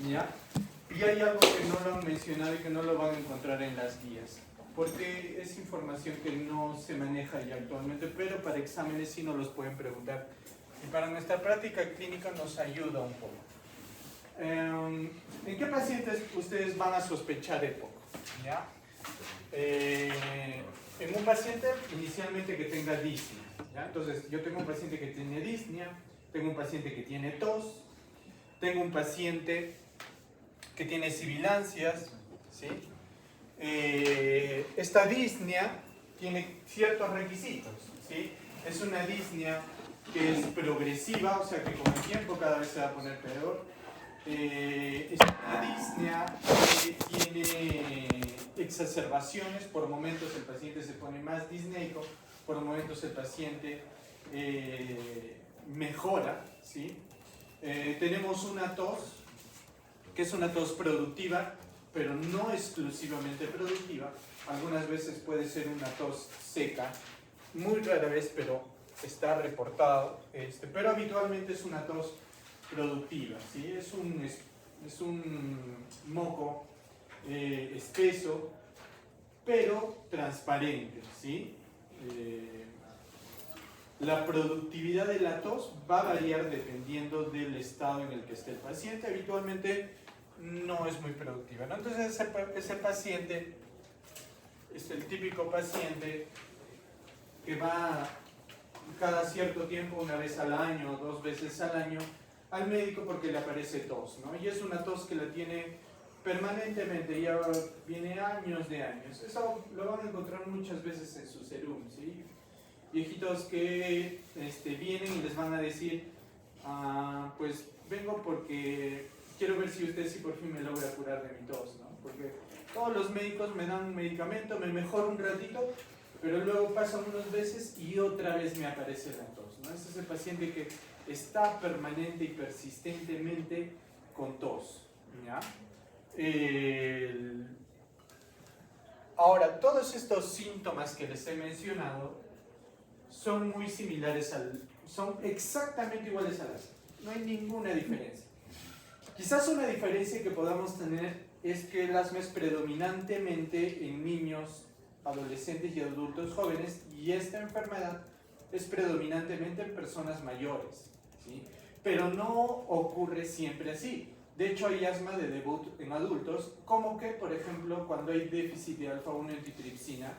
¿ya? Y hay algo que no lo han mencionado y que no lo van a encontrar en las guías, porque es información que no se maneja ya actualmente, pero para exámenes sí nos los pueden preguntar. Y para nuestra práctica clínica nos ayuda un poco. ¿En qué pacientes ustedes van a sospechar EPOC? ¿Ya? En un paciente inicialmente que tenga disnea, ¿ya? Entonces yo tengo un paciente que tiene disnea, tengo un paciente que tiene tos, tengo un paciente que tiene sibilancias, ¿sí? Esta disnea tiene ciertos requisitos, ¿sí? Es una disnea que es progresiva, o sea que con el tiempo cada vez se va a poner peor. Es una disnea que tiene exacerbaciones, por momentos el paciente se pone más disneico, por momentos el paciente mejora, ¿sí? Tenemos una tos, que es una tos productiva, pero no exclusivamente productiva. Algunas veces puede ser una tos seca, muy rara vez, pero está reportado, pero habitualmente es una tos productiva, ¿sí? Es un moco espeso, pero transparente, ¿sí? La productividad de la tos va a variar dependiendo del estado en el que esté el paciente. Habitualmente no es muy productiva, ¿no? Entonces ese paciente es el típico paciente que va cada cierto tiempo, una vez al año o 2 veces al año, al médico porque le aparece tos, ¿no? Y es una tos que la tiene permanentemente, ya viene años de años. Eso lo van a encontrar muchas veces en su serum, ¿sí? Viejitos que vienen y les van a decir, pues vengo porque quiero ver si usted por fin me logra curar de mi tos, ¿no? Porque todos los médicos me dan un medicamento, me mejoro un ratito, pero luego pasan unos meses y otra vez me aparece la tos, ¿no? Ese es el paciente que está permanente y persistentemente con tos, ¿ya? Ahora, todos estos síntomas que les he mencionado son muy similares son exactamente iguales a las. No hay ninguna diferencia. Quizás una diferencia que podamos tener es que el asma es predominantemente en niños, adolescentes y adultos jóvenes, y esta enfermedad es predominantemente en personas mayores, ¿sí? Pero no ocurre siempre así. De hecho, hay asma de debut en adultos, como que, por ejemplo, cuando hay déficit de alfa-1 antitripsina,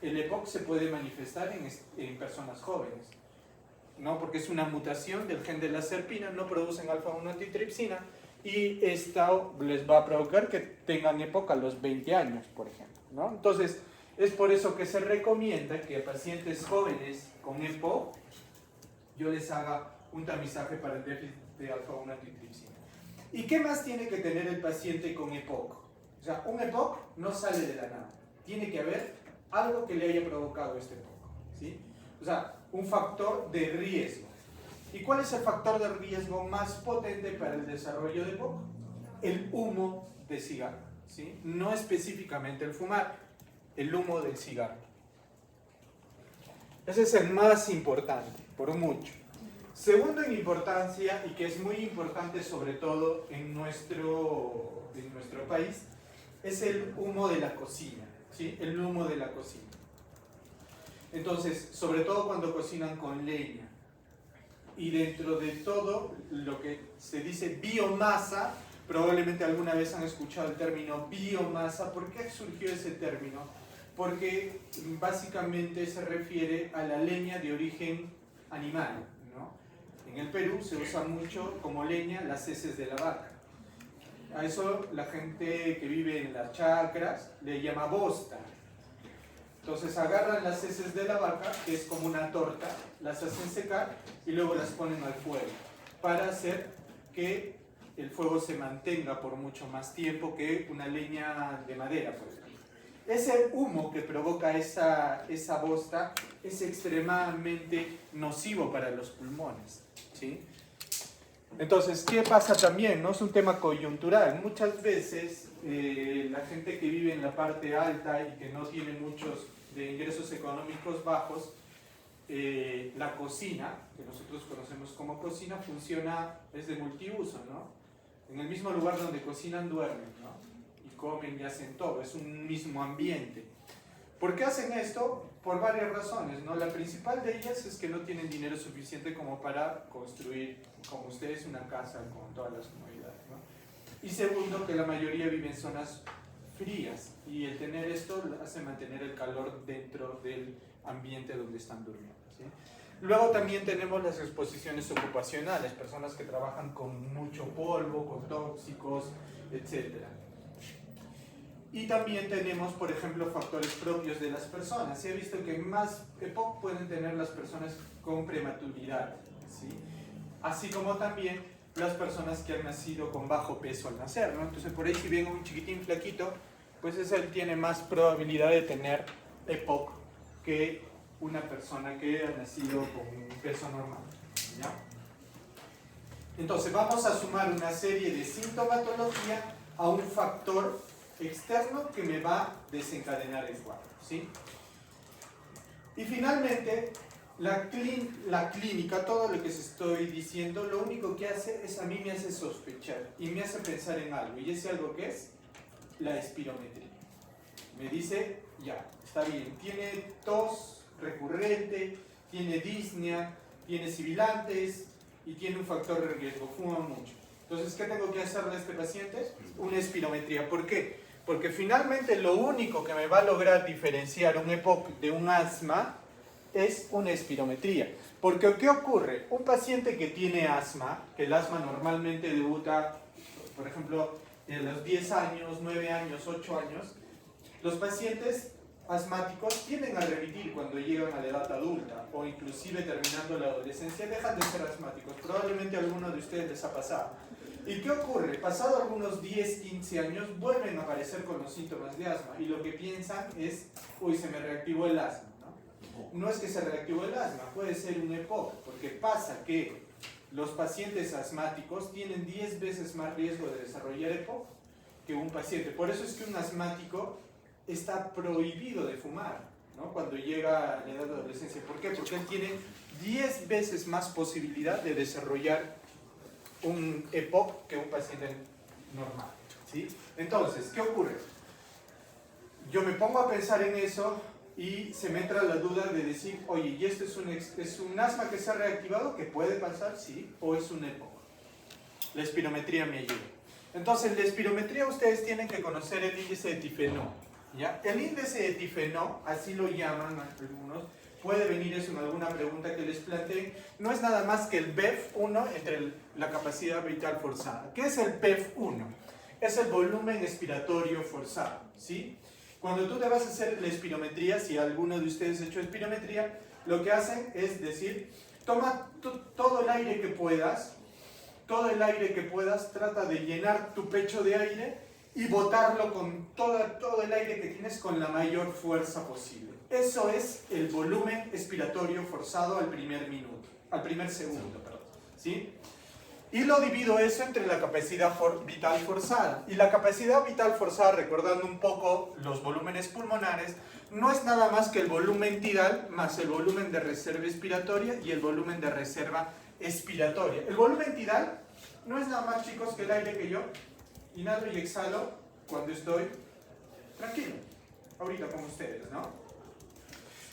el EPOC se puede manifestar en personas jóvenes, ¿no? Porque es una mutación del gen de la serpina, no producen alfa-1 antitripsina, y esto les va a provocar que tengan EPOC a los 20 años, por ejemplo, ¿no? Entonces, es por eso que se recomienda que a pacientes jóvenes con EPOC yo les haga un tamizaje para el déficit de alfa-1 antitripsina. ¿Y qué más tiene que tener el paciente con EPOC? O sea, un EPOC no sale de la nada. Tiene que haber algo que le haya provocado este EPOC, ¿sí? O sea, un factor de riesgo. ¿Y cuál es el factor de riesgo más potente para el desarrollo de EPOC? El humo de cigarro, ¿sí? No específicamente el fumar, el humo del cigarro. Ese es el más importante, por mucho. Segundo en importancia, y que es muy importante sobre todo en nuestro país, es el humo de la cocina, ¿sí? El humo de la cocina. Entonces, sobre todo cuando cocinan con leña, y dentro de todo lo que se dice biomasa, probablemente alguna vez han escuchado el término biomasa. ¿Por qué surgió ese término? Porque básicamente se refiere a la leña de origen animal, ¿no? En el Perú se usa mucho como leña las heces de la vaca. A eso la gente que vive en las chacras le llama bosta. Entonces agarran las heces de la vaca, que es como una torta, las hacen secar y luego las ponen al fuego para hacer que el fuego se mantenga por mucho más tiempo que una leña de madera, por ejemplo. Ese humo que provoca esa bosta es extremadamente nocivo para los pulmones, ¿sí? Entonces, ¿qué pasa también? ¿No? Es un tema coyuntural. Muchas veces la gente que vive en la parte alta y que no tiene muchos de ingresos económicos bajos, la cocina, que nosotros conocemos como cocina, es de multiuso, ¿no? En el mismo lugar donde cocinan, duermen, ¿no? Y comen y hacen todo, es un mismo ambiente. ¿Por qué hacen esto? Por varias razones, ¿no? La principal de ellas es que no tienen dinero suficiente como para construir, como ustedes, una casa con todas las comodidades, ¿no? Y segundo, que la mayoría vive en zonas frías, y el tener esto hace mantener el calor dentro del ambiente donde están durmiendo, ¿sí? Luego también tenemos las exposiciones ocupacionales, personas que trabajan con mucho polvo, con tóxicos, etc. Y también tenemos, por ejemplo, factores propios de las personas. Se ha visto que más EPOC pueden tener las personas con prematuridad, ¿sí? Así como también las personas que han nacido con bajo peso al nacer, ¿no? Entonces, por ahí si ven un chiquitín flaquito, pues ese tiene más probabilidad de tener EPOC que una persona que ha nacido con un peso normal, ¿ya? Entonces, vamos a sumar una serie de sintomatología a un factor externo que me va a desencadenar el cuadro, ¿sí? Y finalmente, la clínica, todo lo que se estoy diciendo, lo único que hace es, a mí me hace sospechar y me hace pensar en algo, y ese algo que es la espirometría. Me dice, ya, está bien, tiene tos recurrente, tiene disnea, tiene sibilantes y tiene un factor de riesgo, fuma mucho. Entonces, ¿qué tengo que hacerle a este paciente? Una espirometría. ¿Por qué? Porque finalmente lo único que me va a lograr diferenciar un EPOC de un asma es una espirometría. Porque ¿qué ocurre? Un paciente que tiene asma, que el asma normalmente debuta, por ejemplo, en los 10 años, 9 años, 8 años, los pacientes asmáticos tienden a remitir cuando llegan a la edad adulta o inclusive terminando la adolescencia, dejan de ser asmáticos. Probablemente a alguno de ustedes les ha pasado. ¿Y qué ocurre? Pasado algunos 10, 15 años vuelven a aparecer con los síntomas de asma y lo que piensan es, uy, se me reactivó el asma, ¿no? No es que se reactivó el asma, puede ser un EPOC, porque pasa que los pacientes asmáticos tienen 10 veces más riesgo de desarrollar EPOC que un paciente. Por eso es que un asmático está prohibido de fumar, ¿no? Cuando llega a la edad de adolescencia. ¿Por qué? Porque él tiene 10 veces más posibilidad de desarrollar un EPOC que un paciente normal, ¿sí? Entonces, ¿qué ocurre? Yo me pongo a pensar en eso y se me entra la duda de decir, oye, ¿y esto es un asma que se ha reactivado? ¿Que puede pasar? Sí, o es un EPOC. La espirometría me ayuda. Entonces, la espirometría ustedes tienen que conocer el índice de tifenó, ¿ya? El índice de tifenó, así lo llaman algunos, puede venir eso en alguna pregunta que les planteen, no es nada más que el BEF1 entre la capacidad vital forzada. ¿Qué es el BEF1? Es el volumen expiratorio forzado, ¿sí? Cuando tú te vas a hacer la espirometría, si alguno de ustedes ha hecho espirometría, lo que hacen es decir, toma todo el aire que puedas, trata de llenar tu pecho de aire y botarlo con todo el aire que tienes con la mayor fuerza posible. Eso es el volumen expiratorio forzado al primer segundo, perdón, ¿sí? Y lo divido eso entre la capacidad vital forzada. Y la capacidad vital forzada, recordando un poco los volúmenes pulmonares, no es nada más que el volumen tidal más el volumen de reserva expiratoria y el volumen de reserva expiratoria. El volumen tidal no es nada más, chicos, que el aire que yo inhalo y exhalo cuando estoy tranquilo, ahorita con ustedes, ¿no?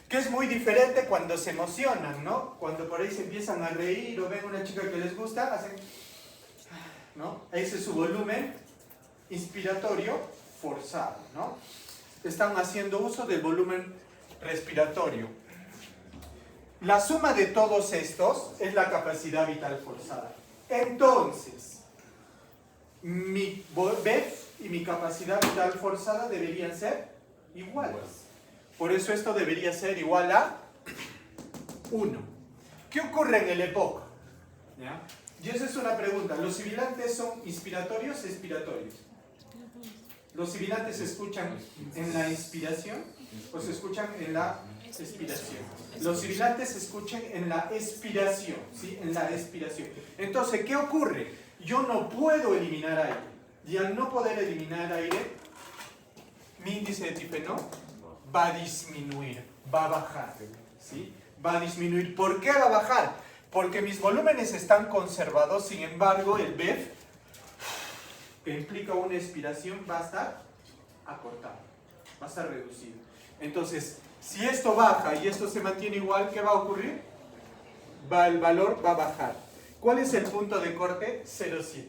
Que es muy diferente cuando se emocionan, ¿no? Cuando por ahí se empiezan a reír o ven una chica que les gusta, hacen, ¿no? Ese es su volumen inspiratorio forzado, ¿no? Están haciendo uso del volumen respiratorio. La suma de todos estos es la capacidad vital forzada. Entonces, mi BEF y mi capacidad vital forzada deberían ser iguales. Por eso esto debería ser igual a 1. ¿Qué ocurre en el EPOC? ¿Ya? Y esa es una pregunta. ¿Los sibilantes son inspiratorios o expiratorios? ¿Los sibilantes se escuchan en la inspiración o se escuchan en la expiración? Los sibilantes se escuchan en la expiración, ¿sí? En la expiración. Entonces, ¿qué ocurre? Yo no puedo eliminar aire. Y al no poder eliminar aire, mi índice de tifenó va a disminuir, va a bajar, ¿sí? Va a disminuir. ¿Por qué va a bajar? Porque mis volúmenes están conservados, sin embargo, el BEF que implica una expiración, va a estar acortado, va a estar reducido. Entonces, si esto baja y esto se mantiene igual, ¿qué va a ocurrir? El valor va a bajar. ¿Cuál es el punto de corte? 0,7.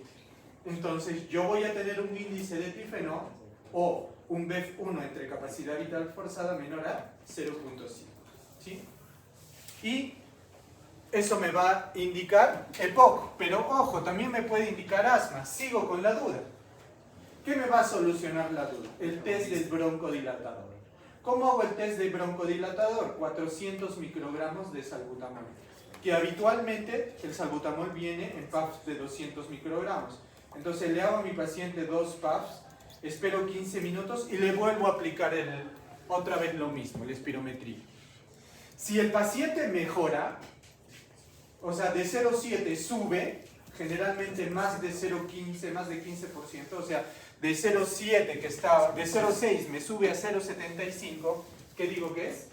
Entonces, yo voy a tener un índice de trifenol o un BEF1 entre capacidad vital forzada menor a 0,5. ¿Sí? Y eso me va a indicar EPOC, pero ojo, también me puede indicar asma. Sigo con la duda. ¿Qué me va a solucionar la duda? El test del broncodilatador. ¿Cómo hago el test del broncodilatador? 400 microgramos de salbutamol, que habitualmente el salbutamol viene en puffs de 200 microgramos. Entonces le hago a mi paciente 2 puffs, espero 15 minutos y le vuelvo a aplicar otra vez lo mismo, la espirometría. Si el paciente mejora, o sea, de 0,7 sube, generalmente más de 0,15, más de 15%, o sea, de 0,7 que estaba, de 0,6 me sube a 0,75, ¿qué digo que es?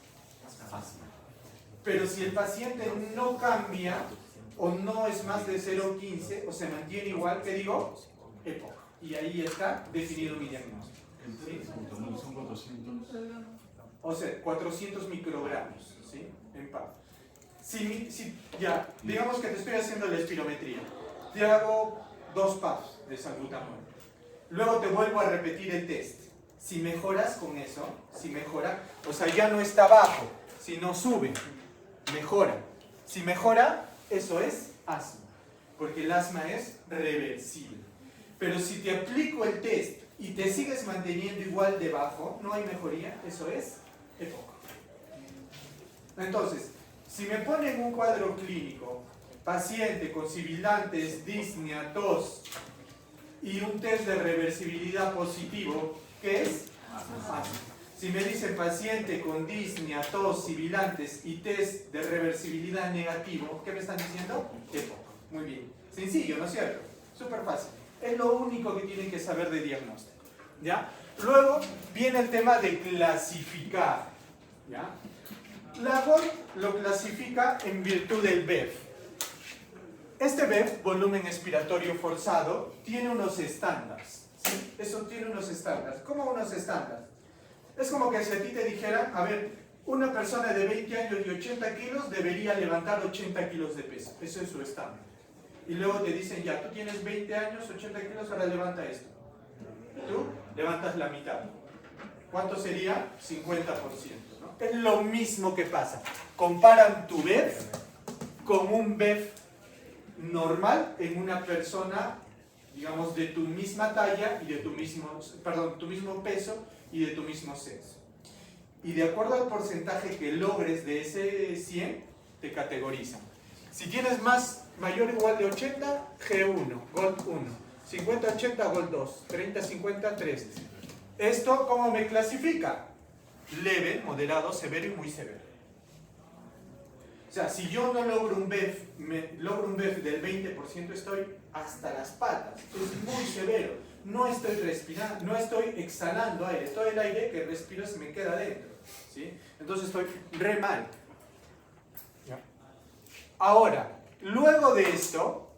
Pero si el paciente no cambia, o no es más de 0,15, o se mantiene igual, ¿qué digo? EPOC. Y ahí está definido mi diagnóstico. ¿Sí? Son 400. O sea, 400 microgramos, ¿sí? En PAP. Ya, digamos que te estoy haciendo la espirometría. Te hago 2 puffs de salbutamol. Luego te vuelvo a repetir el test. Si mejoras con eso, si mejora, o sea, ya no está bajo, sino sube, mejora. Si mejora, eso es asma, porque el asma es reversible. Pero si te aplico el test y te sigues manteniendo igual de bajo, no hay mejoría, eso es EPOC. Entonces, si me ponen un cuadro clínico, paciente con sibilantes, disnea, tos y un test de reversibilidad positivo, ¿qué es? Asma. Si me dicen paciente con disnea, tos, sibilantes y test de reversibilidad negativo, ¿qué me están diciendo? EPOC. Muy bien. Sencillo, ¿no es cierto? Súper fácil. Es lo único que tienen que saber de diagnóstico. ¿Ya? Luego viene el tema de clasificar. ¿Ya? La GOL lo clasifica en virtud del BEF. Este BEF, volumen expiratorio forzado, tiene unos estándares. ¿Sí? Eso tiene unos estándares. ¿Cómo unos estándares? Es como que si a ti te dijeran, a ver, una persona de 20 años y 80 kilos debería levantar 80 kilos de peso. Eso es su estándar. Y luego te dicen, ya, tú tienes 20 años, 80 kilos, ahora levanta esto. Tú levantas la mitad. ¿Cuánto sería? 50%. ¿No? Es lo mismo que pasa. Comparan tu BEF con un BEF normal en una persona, digamos, de tu misma talla y de tu mismo peso y de tu mismo sexo. Y de acuerdo al porcentaje que logres de ese 100, te categorizan. Si tienes mayor o igual de 80, G1, Gold 1. 50-80, Gold 2. 30-50, 3. ¿Esto cómo me clasifica? Leve, moderado, severo y muy severo. O sea, si yo no logro un BEF, logro un BEF del 20%, estoy hasta las patas. Es muy severo. No estoy respirando, no estoy exhalando aire. Todo el aire que respiro se me queda adentro. ¿Sí? Entonces estoy re mal. ¿Ya? Ahora, luego de esto,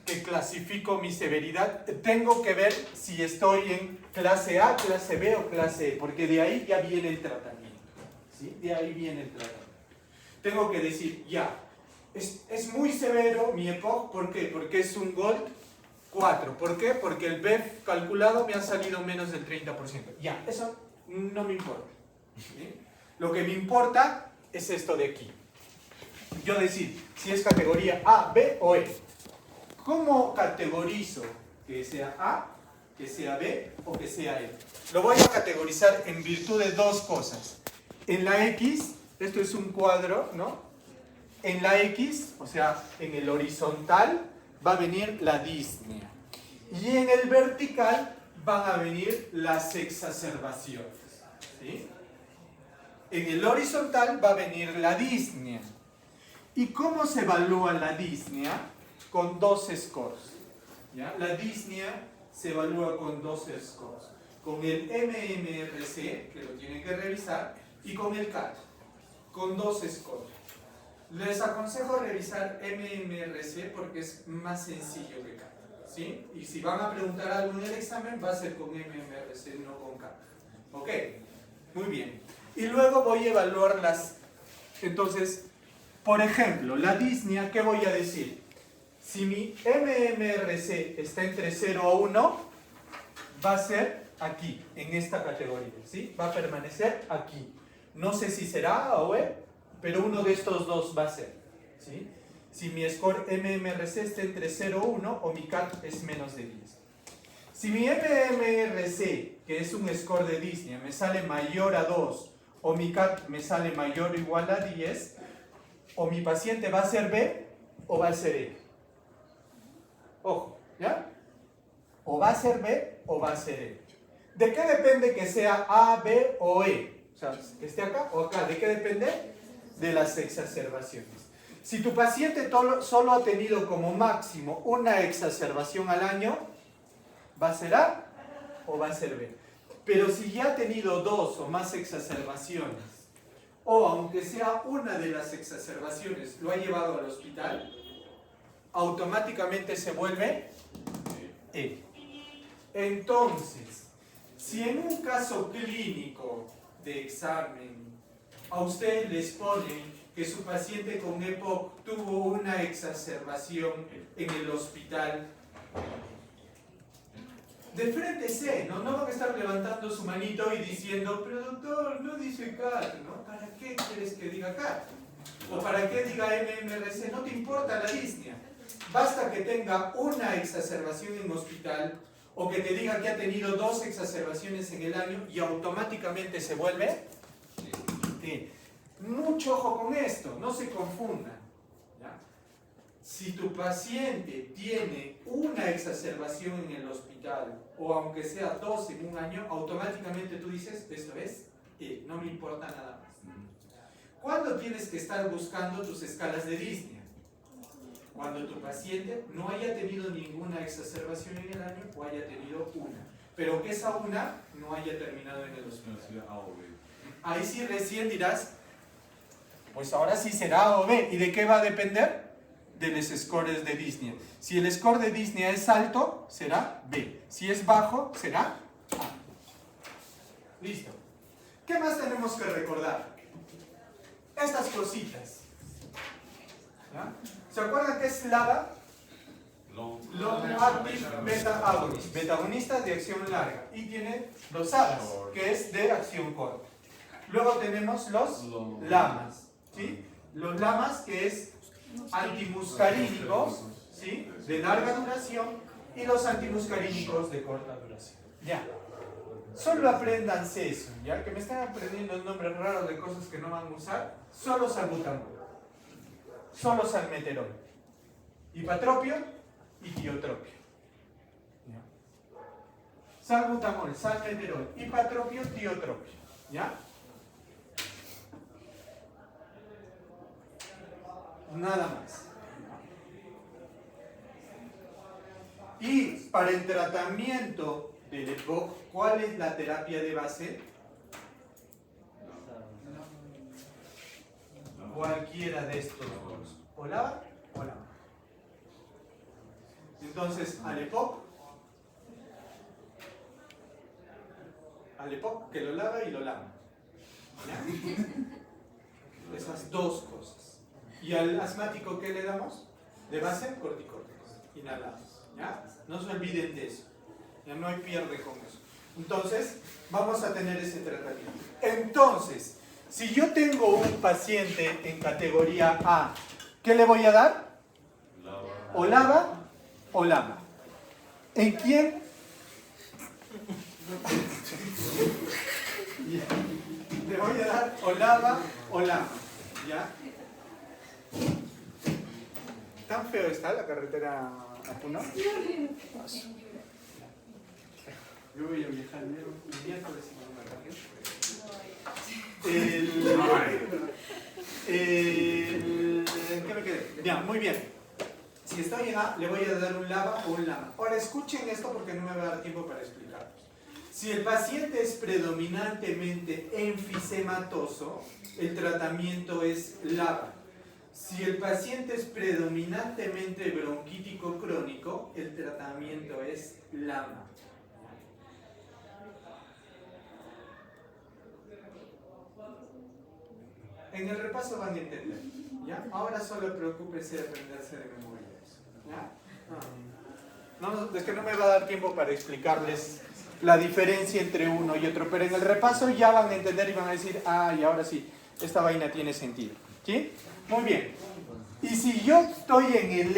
que clasifico mi severidad, tengo que ver si estoy en clase A, clase B o clase E, porque de ahí ya viene el tratamiento. ¿Sí? De ahí viene el tratamiento. Tengo que decir, ya, es muy severo mi EPOC, ¿por qué? Porque es un Gold 4. ¿Por qué? Porque el BEF calculado me ha salido menos del 30%. Ya, eso no me importa. ¿Sí? Lo que me importa es esto de aquí. Yo decir si es categoría A, B o E. ¿Cómo categorizo que sea A, que sea B o que sea E? Lo voy a categorizar en virtud de dos cosas. En la X, esto es un cuadro, ¿no? En la X, o sea, en el horizontal, va a venir la disnea. Y en el vertical van a venir las exacerbaciones. ¿Sí? En el horizontal va a venir la disnea. ¿Y cómo se evalúa la disnea? Con dos scores. ¿Ya? La disnea se evalúa con dos scores. Con el MMRC, que lo tienen que revisar, y con el CAT. Con dos scores. Les aconsejo revisar MMRC porque es más sencillo que CAT. ¿sí? Y si van a preguntar algo en el examen, va a ser con MMRC, no con K. ¿Ok? Muy bien. Y luego voy a evaluar las... Entonces, por ejemplo, la disnea, ¿qué voy a decir? Si mi MMRC está entre 0 a 1, va a ser aquí, en esta categoría, ¿sí? Va a permanecer aquí. No sé si será A o E, pero uno de estos dos va a ser, ¿sí? Si mi score MMRC está entre 0 a 1 o mi CAT es menos de 10. Si mi MMRC, que es un score de disnea, me sale mayor a 2 o mi CAT me sale mayor o igual a 10, o mi paciente va a ser B o va a ser E. Ojo, ¿ya? O va a ser B o va a ser E. ¿De qué depende que sea A, B o E? O sea, que esté acá o acá. ¿De qué depende? De las exacerbaciones. Si tu paciente solo ha tenido como máximo una exacerbación al año, ¿va a ser A o va a ser B? Pero si ya ha tenido 2 o más exacerbaciones, o aunque sea una de las exacerbaciones lo ha llevado al hospital, automáticamente se vuelve E. Entonces, si en un caso clínico de examen a ustedes les ponen que su paciente con EPOC tuvo una exacerbación en el hospital, de frente sé, ¿no? No van a estar levantando su manito y diciendo, pero doctor, no dice CAT, ¿no? ¿Para qué quieres que diga CAT? ¿O para qué diga MMRC? No te importa la disnea. Basta que tenga una exacerbación en hospital o que te diga que ha tenido 2 exacerbaciones en el año y automáticamente se vuelve. Sí. Mucho ojo con esto, no se confundan. ¿Ya? Si tu paciente tiene una exacerbación en el hospital o aunque sea 2 en un año, automáticamente tú dices, esto es, no me importa nada más. ¿Cuándo tienes que estar buscando tus escalas de disnea? Cuando tu paciente no haya tenido ninguna exacerbación en el año o haya tenido una, pero que esa una no haya terminado en el hospital. Ahí sí recién dirás, pues ahora sí será A o B. ¿Y de qué va a depender? De los scores de disnea. Si el score de disnea es alto, será B. Si es bajo, será A. Listo. ¿Qué más tenemos que recordar? Estas cositas. ¿Ya? ¿Se acuerdan qué es LABA? Long Active Beta Agonist. Beta agonistas de acción larga. Y tiene los ABAs, que es de acción corta. Luego tenemos los LAMAs. ¿Sí? Los LAMAs, que es antimuscarínicos, ¿sí? De larga duración, y los antimuscarínicos de corta duración. Ya. Solo apréndanse eso, ¿ya? Que me están aprendiendo nombres raros de cosas que no van a usar. Solo salbutamol, solo salmeterol, hipatropio y tiotropio. ¿Ya? Salbutamol, salmeterol, hipatropio, tiotropio. ¿Ya? Nada más. Y para el tratamiento del EPOC, ¿cuál es la terapia de base? Cualquiera de estos dos. O LABA o LAMA. Entonces, al EPOC, que lo LABA y lo LAMA. ¿Ya? Esas dos cosas. ¿Y al asmático qué le damos? De base, corticóticos, inhalados. ¿Ya? No se olviden de eso. Ya no hay pierde con eso. Entonces, vamos a tener ese tratamiento. Entonces, si yo tengo un paciente en categoría A, ¿qué le voy a dar? O LABA o LAMA. ¿En quién? Le voy a dar o LABA o LAMA. ¿Ya? ¿Tan feo está la carretera a Puno? Yo voy a viajar el miércoles y no me cargué. ¿Qué me quedé? Ya, muy bien. Si estoy en A, le voy a dar un LABA o un LAMA. Ahora escuchen esto porque no me va a dar tiempo para explicarlo. Si el paciente es predominantemente enfisematoso, el tratamiento es LABA. Si el paciente es predominantemente bronquítico crónico, el tratamiento es LAMA. En el repaso van a entender, ¿ya? Ahora solo preocúpese de aprenderse de memoria eso, ¿ya? No, es que no me va a dar tiempo para explicarles la diferencia entre uno y otro, pero en el repaso ya van a entender y van a decir, y ahora sí, esta vaina tiene sentido, ¿sí? Muy bien. Y si yo estoy en el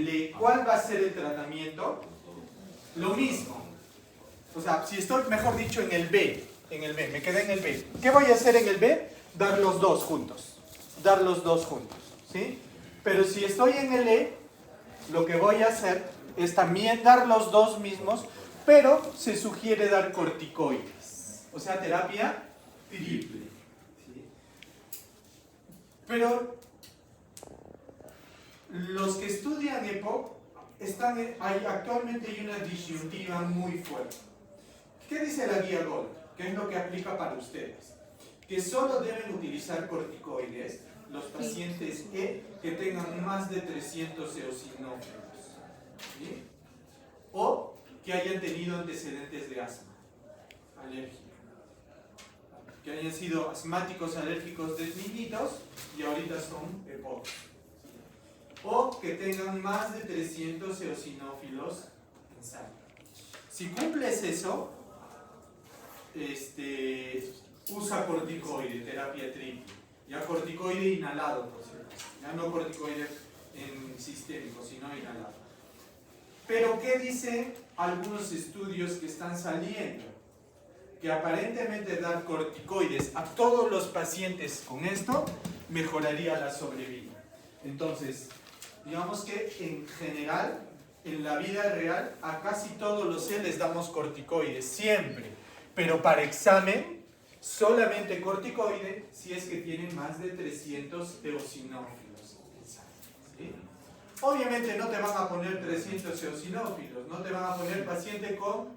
E, ¿cuál va a ser el tratamiento? Lo mismo. O sea, si estoy, mejor dicho, en el B, me quedé en el B. ¿Qué voy a hacer en el B? Dar los dos juntos, ¿sí? Pero si estoy en el E, lo que voy a hacer es también dar los dos mismos, pero se sugiere dar corticoides, o sea, terapia triple. ¿Sí? Pero los que estudian EPOC, actualmente hay una disyuntiva muy fuerte. ¿Qué dice la guía Gold? ¿Qué es lo que aplica para ustedes? Que solo deben utilizar corticoides los pacientes E que tengan más de 300 eosinófilos, ¿sí? O que hayan tenido antecedentes de asma alérgico, que hayan sido asmáticos alérgicos de niñitos y ahorita son EPOC, o que tengan más de 300 eosinófilos en sangre. Si cumples eso, usa corticoide, terapia triple. Ya corticoide inhalado, por cierto. Ya no corticoide en sistémico, sino inhalado. Pero ¿qué dicen algunos estudios que están saliendo? Que aparentemente dar corticoides a todos los pacientes con esto mejoraría la sobrevida. Entonces, digamos que en general, en la vida real, a casi todos los C les damos corticoides, siempre. Pero para examen, solamente corticoide si es que tienen más de 300 eosinófilos. ¿Sí? Obviamente no te van a poner 300 eosinófilos, no te van a poner paciente con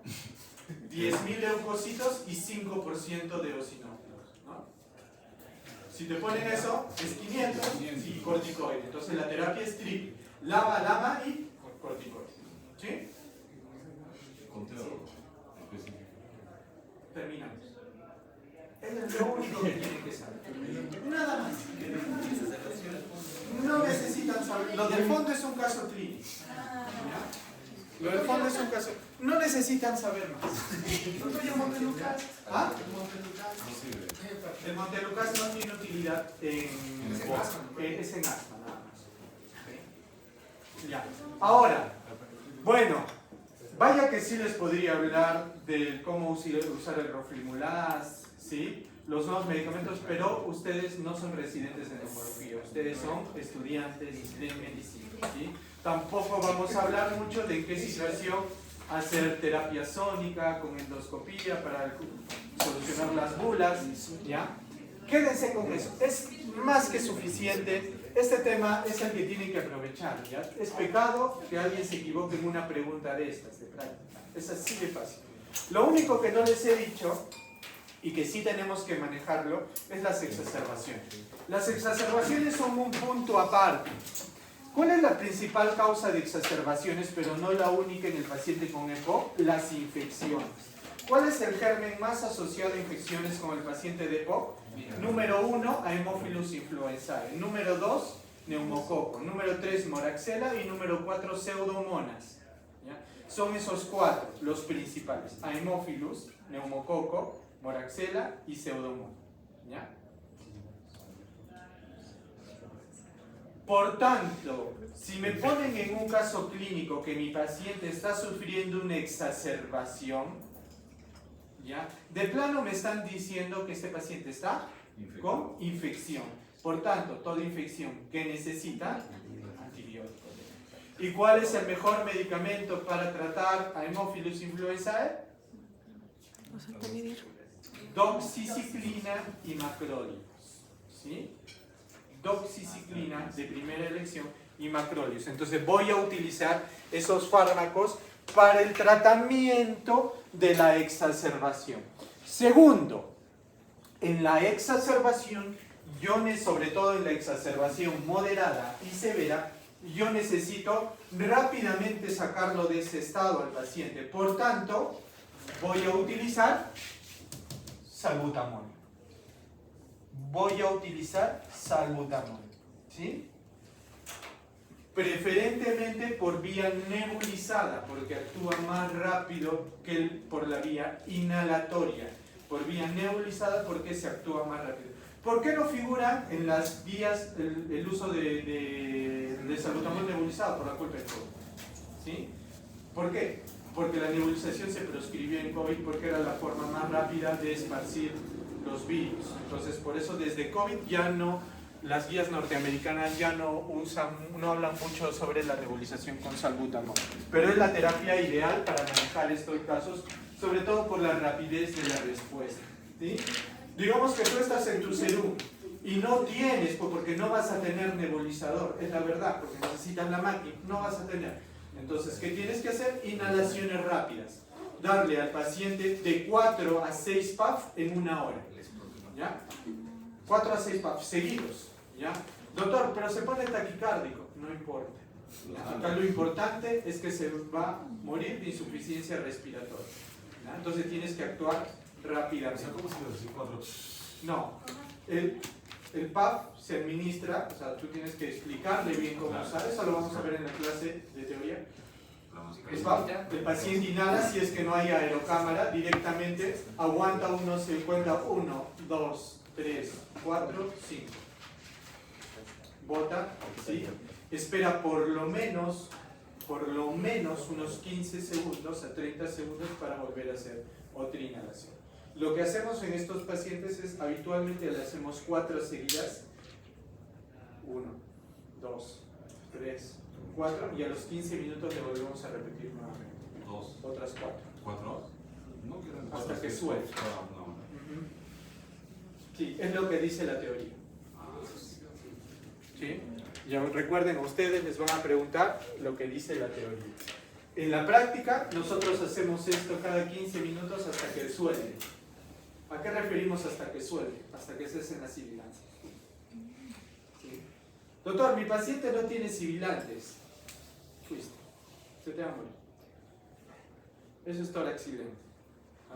10.000 leucocitos y 5% de eosinófilos, ¿no? Si te ponen eso, es 500 y corticoide. Entonces la terapia es triple. LAMA y corticoide. ¿Sí? Terminamos. Es lo único que tienen que saber. Nada más. No necesitan saber. Lo del fondo es un caso clínico. ¿Ya? Lo del fondo es un caso. No necesitan saber más. ¿El Montelucas? ¿Ah? El Montelucas no tiene utilidad es en asma, nada más. Ya. Ahora, bueno, vaya que sí les podría hablar de cómo usar el roflumilast, ¿sí? Los nuevos medicamentos, pero ustedes no son residentes en neumología, ustedes son estudiantes de medicina, ¿sí? Tampoco vamos a hablar mucho de en qué situación hacer terapia sónica con endoscopía para solucionar las bulas, ¿ya? Quédense con eso, es más que suficiente. Este tema es el que tienen que aprovechar, ¿ya? Es pecado que alguien se equivoque en una pregunta de estas, de práctica. Es así de fácil. Lo único que no les he dicho, y que sí tenemos que manejarlo, es las exacerbaciones. Las exacerbaciones son un punto aparte. ¿Cuál es la principal causa de exacerbaciones, pero no la única en el paciente con EPOC? Las infecciones. ¿Cuál es el germen más asociado a infecciones con el paciente de EPOC? Número 1, Haemophilus influenzae. Número 2, neumococo. Número 3, moraxella. Y número 4, pseudomonas. ¿Ya? Son esos 4 los principales. Haemophilus, neumococo, moraxella y pseudomonas. ¿Ya? Por tanto, si me ponen en un caso clínico que mi paciente está sufriendo una exacerbación, ¿ya? De plano me están diciendo que este paciente está con infección. Por tanto, toda infección que necesita antibiótico. ¿Y cuál es el mejor medicamento para tratar a Haemophilus influenzae? Doxiciclina y macrólidos. ¿Sí? Doxiciclina de primera elección y macrólidos. Entonces voy a utilizar esos fármacos para el tratamiento de la exacerbación. Segundo, en la exacerbación sobre todo en la exacerbación moderada y severa, yo necesito rápidamente sacarlo de ese estado al paciente. Por tanto, voy a utilizar salbutamol. ¿Sí? Preferentemente por vía nebulizada, porque actúa más rápido que por la vía inhalatoria. Por vía nebulizada porque se actúa más rápido. ¿Por qué no figura en las guías el uso de salbutamol nebulizado? Por la culpa del COVID. ¿Sí? ¿Por qué? Porque la nebulización se proscribió en COVID porque era la forma más rápida de esparcir los virus. Entonces, por eso desde COVID ya no... Las guías norteamericanas ya no hablan mucho sobre la nebulización con salbutamol, pero es la terapia ideal para manejar estos casos, sobre todo por la rapidez de la respuesta. ¿Sí? Digamos que tú estás en tu serum y no tienes, porque no vas a tener nebulizador, es la verdad, porque necesitas la máquina, no vas a tener. Entonces, ¿qué tienes que hacer? Inhalaciones rápidas. Darle al paciente de 4 a 6 puffs en 1 hora. ¿Ya? 4 a 6 puffs seguidos. ¿Ya? Doctor, pero se pone taquicárdico. No importa. ¿Ya? Acá lo importante es que se va a morir de insuficiencia respiratoria. ¿Ya? Entonces tienes que actuar rápidamente. ¿Cómo se dice 4? No. El puff se administra, o sea, tú tienes que explicarle bien cómo usar. Eso lo vamos a ver en la clase de teoría. El puff, el paciente inhala si es que no hay aerocámara directamente, aguanta unos 50, 1, 2, 3, 4, 5. Bota, ¿sí? Espera por lo menos unos 15 segundos a 30 segundos para volver a hacer otra inhalación. Lo que hacemos en estos pacientes es, habitualmente le hacemos 4 seguidas, 1, 2, 3, 4, y a los 15 minutos le volvemos a repetir nuevamente. 2. Otras 4. ¿4? No quedan 4. Hasta que suelte. No. Sí, es lo que dice la teoría. ¿Sí? Ya recuerden, a ustedes les van a preguntar lo que dice la teoría. En la práctica, nosotros hacemos esto cada 15 minutos hasta que suelte. ¿A qué referimos hasta que suelte? Hasta que cesen las sibilancias. ¿Sí? Doctor, mi paciente no tiene sibilantes. Fuiste. Se te va a morir. Eso es tórax silente.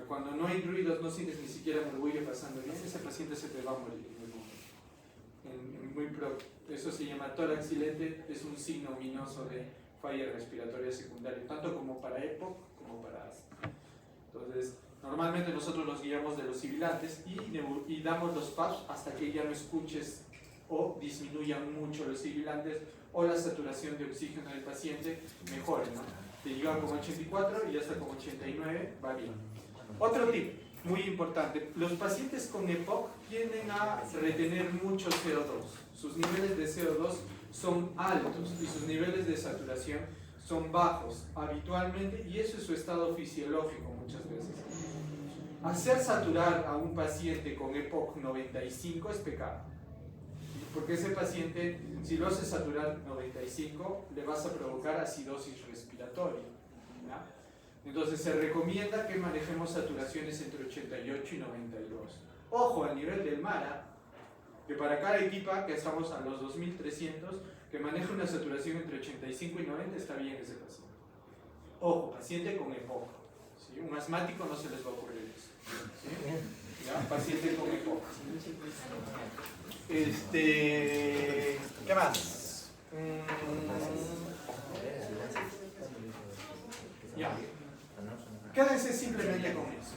Cuando no hay ruidos, no sientes ni siquiera murmullo pasando bien, ese paciente se te va a morir. Eso se llama tórax silente, es un signo ominoso de falla respiratoria secundaria, tanto como para EPOC como para asma. Entonces, normalmente nosotros los guiamos de los sibilantes y damos los puffs hasta que ya no escuches o disminuyan mucho los sibilantes o la saturación de oxígeno del paciente mejore, ¿no? Te llega como 84 y ya está como 89, va bien. Otro tip muy importante, los pacientes con EPOC tienden a retener mucho CO2. Sus niveles de CO2 son altos y sus niveles de saturación son bajos habitualmente, y eso es su estado fisiológico muchas veces. Hacer saturar a un paciente con EPOC 95 es pecado, porque ese paciente, si lo hace saturar 95, le vas a provocar acidosis respiratoria, ¿ya? Entonces se recomienda que manejemos saturaciones entre 88 y 92. Ojo al nivel del MARA, que para cada equipa, que estamos a los 2300, que maneja una saturación entre 85 y 90, está bien ese paciente. Ojo, paciente con EPOC. ¿Sí? Un asmático no se les va a ocurrir eso. ¿Sí? ¿Ya? Paciente con EPOC. ¿Qué más? Ya. Quédense simplemente con eso.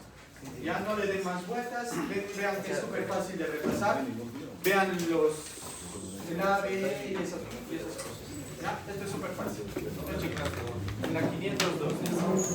Ya no le den más vueltas, vean que es súper fácil de repasar. Vean el A, B y esas cosas. ¿Ya? Esto es súper fácil.